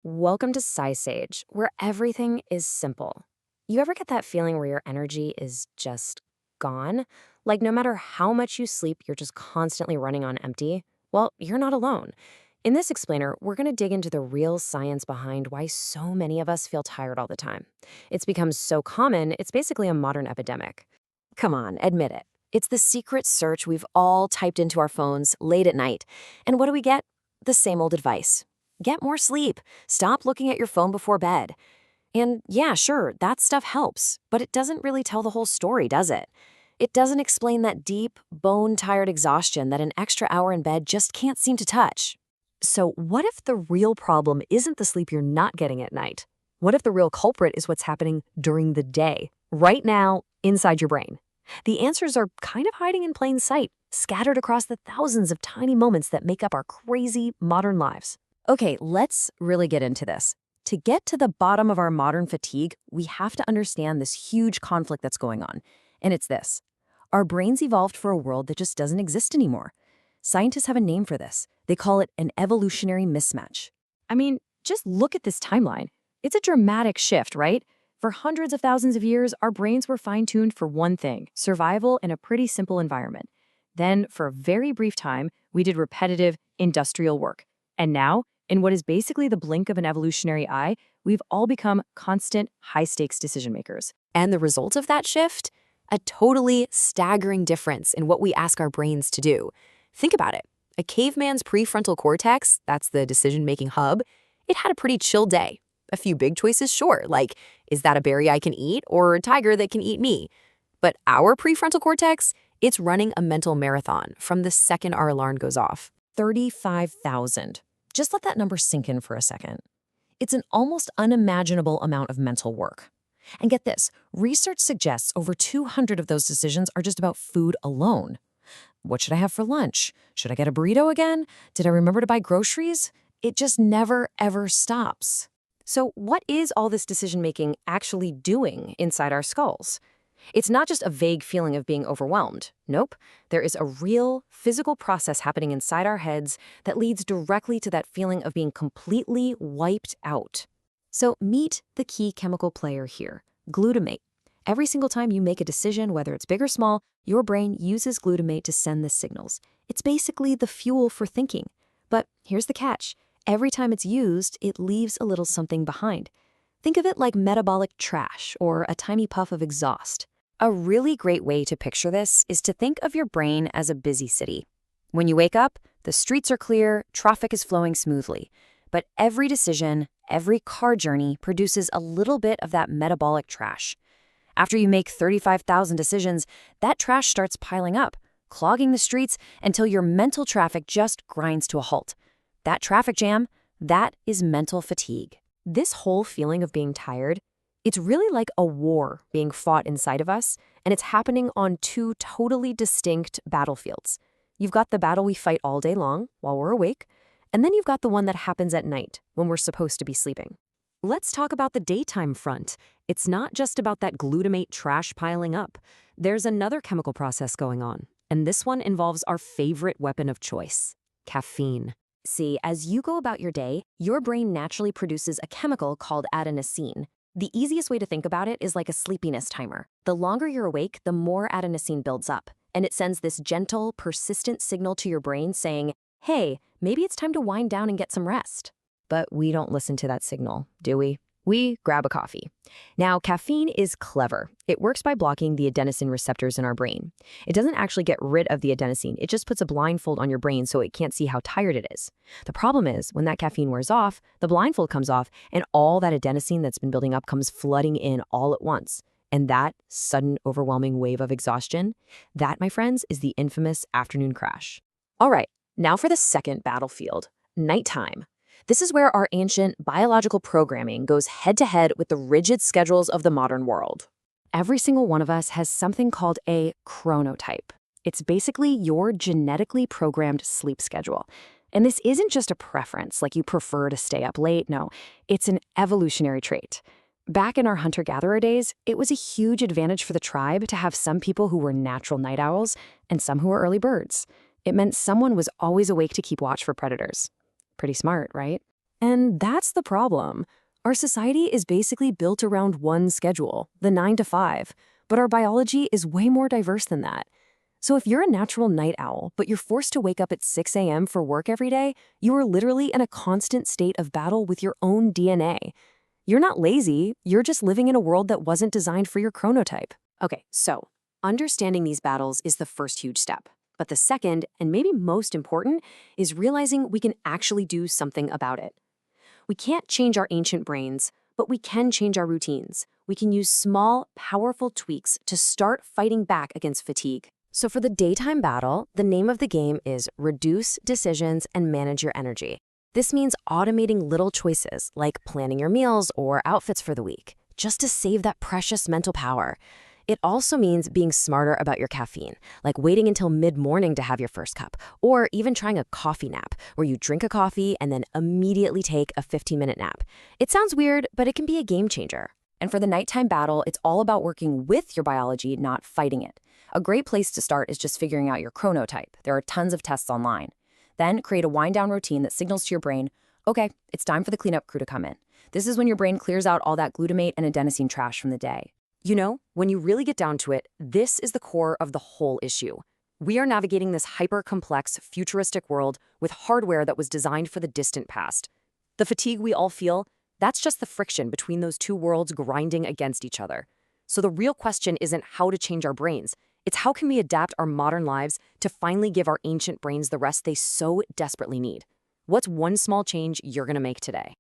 Welcome to SciSage, where everything is simple. You ever get that feeling where your energy is just gone? Like no matter how much you sleep, you're just constantly running on empty? Well, you're not alone. In this explainer, we're going to dig into the real science behind why so many of us feel tired all the time. It's become so common, it's basically a modern epidemic. Come on, admit it. It's the secret search we've all typed into our phones late at night. And what do we get? The same old advice. Get more sleep. Stop looking at your phone before bed. And yeah, sure, that stuff helps, but it doesn't really tell the whole story, does it? It doesn't explain that deep, bone-tired exhaustion that an extra hour in bed just can't seem to touch. So what if the real problem isn't the sleep you're not getting at night? What if the real culprit is what's happening during the day, right now, inside your brain? The answers are kind of hiding in plain sight, scattered across the thousands of tiny moments that make up our crazy modern lives. Okay, let's really get into this. To get to the bottom of our modern fatigue, we have to understand this huge conflict that's going on. And it's this. Our brains evolved for a world that just doesn't exist anymore. Scientists have a name for this. They call it an evolutionary mismatch. I mean, just look at this timeline. It's a dramatic shift, right? For hundreds of thousands of years, our brains were fine-tuned for one thing, survival in a pretty simple environment. Then, for a very brief time, we did repetitive, industrial work. And now, in what is basically the blink of an evolutionary eye, we've all become constant, high-stakes decision makers. And the result of that shift? A totally staggering difference in what we ask our brains to do. Think about it. A caveman's prefrontal cortex, that's the decision-making hub, it had a pretty chill day. A few big choices, sure, like, is that a berry I can eat or a tiger that can eat me? But our prefrontal cortex, it's running a mental marathon from the second our alarm goes off. 35,000. Just let that number sink in for a second. It's an almost unimaginable amount of mental work. And get this, research suggests over 200 of those decisions are just about food alone. What should I have for lunch? Should I get a burrito again? Did I remember to buy groceries? It just never, ever stops. So what is all this decision-making actually doing inside our skulls? It's not just a vague feeling of being overwhelmed. Nope. There is a real, physical process happening inside our heads that leads directly to that feeling of being completely wiped out. So meet the key chemical player here, glutamate. Every single time you make a decision, whether it's big or small, your brain uses glutamate to send the signals. It's basically the fuel for thinking. But here's the catch. Every time it's used, it leaves a little something behind. Think of it like metabolic trash or a tiny puff of exhaust. A really great way to picture this is to think of your brain as a busy city. When you wake up, the streets are clear, traffic is flowing smoothly. But every decision, every car journey produces a little bit of that metabolic trash. After you make 35,000 decisions, that trash starts piling up, clogging the streets until your mental traffic just grinds to a halt. That traffic jam, that is mental fatigue. This whole feeling of being tired, it's really like a war being fought inside of us, and it's happening on two totally distinct battlefields. You've got the battle we fight all day long while we're awake, and then you've got the one that happens at night when we're supposed to be sleeping. Let's talk about the daytime front. It's not just about that glutamate trash piling up. There's another chemical process going on, and this one involves our favorite weapon of choice, caffeine. See, as you go about your day, your brain naturally produces a chemical called adenosine. The easiest way to think about it is like a sleepiness timer. The longer you're awake, the more adenosine builds up, and it sends this gentle, persistent signal to your brain saying, hey, maybe it's time to wind down and get some rest. But we don't listen to that signal, do we? We grab a coffee. Now, caffeine is clever. It works by blocking the adenosine receptors in our brain. It doesn't actually get rid of the adenosine. It just puts a blindfold on your brain so it can't see how tired it is. The problem is, when that caffeine wears off, the blindfold comes off, and all that adenosine that's been building up comes flooding in all at once. And that sudden, overwhelming wave of exhaustion, that, my friends, is the infamous afternoon crash. All right, now for the second battlefield, nighttime. This is where our ancient biological programming goes head-to-head with the rigid schedules of the modern world. Every single one of us has something called a chronotype. It's basically your genetically programmed sleep schedule. And this isn't just a preference, like you prefer to stay up late. No, it's an evolutionary trait. Back in our hunter-gatherer days, it was a huge advantage for the tribe to have some people who were natural night owls and some who were early birds. It meant someone was always awake to keep watch for predators. Pretty smart, right? And that's the problem. Our society is basically built around one schedule, the 9 to 5, but our biology is way more diverse than that. So if you're a natural night owl, but you're forced to wake up at 6 a.m. for work every day, you are literally in a constant state of battle with your own DNA. You're not lazy, you're just living in a world that wasn't designed for your chronotype. Okay, so understanding these battles is the first huge step. But the second, and maybe most important, is realizing we can actually do something about it. We can't change our ancient brains, but we can change our routines. We can use small, powerful tweaks to start fighting back against fatigue. So for the daytime battle, the name of the game is reduce decisions and manage your energy. This means automating little choices like planning your meals or outfits for the week, just to save that precious mental power. It also means being smarter about your caffeine, like waiting until mid-morning to have your first cup, or even trying a coffee nap, where you drink a coffee and then immediately take a 15-minute nap. It sounds weird, but it can be a game changer. And for the nighttime battle, it's all about working with your biology, not fighting it. A great place to start is just figuring out your chronotype. There are tons of tests online. Then create a wind-down routine that signals to your brain, okay, it's time for the cleanup crew to come in. This is when your brain clears out all that glutamate and adenosine trash from the day. You know, when you really get down to it, this is the core of the whole issue. We are navigating this hyper-complex, futuristic world with hardware that was designed for the distant past. The fatigue we all feel, that's just the friction between those two worlds grinding against each other. So the real question isn't how to change our brains. It's how can we adapt our modern lives to finally give our ancient brains the rest they so desperately need. What's one small change you're going to make today?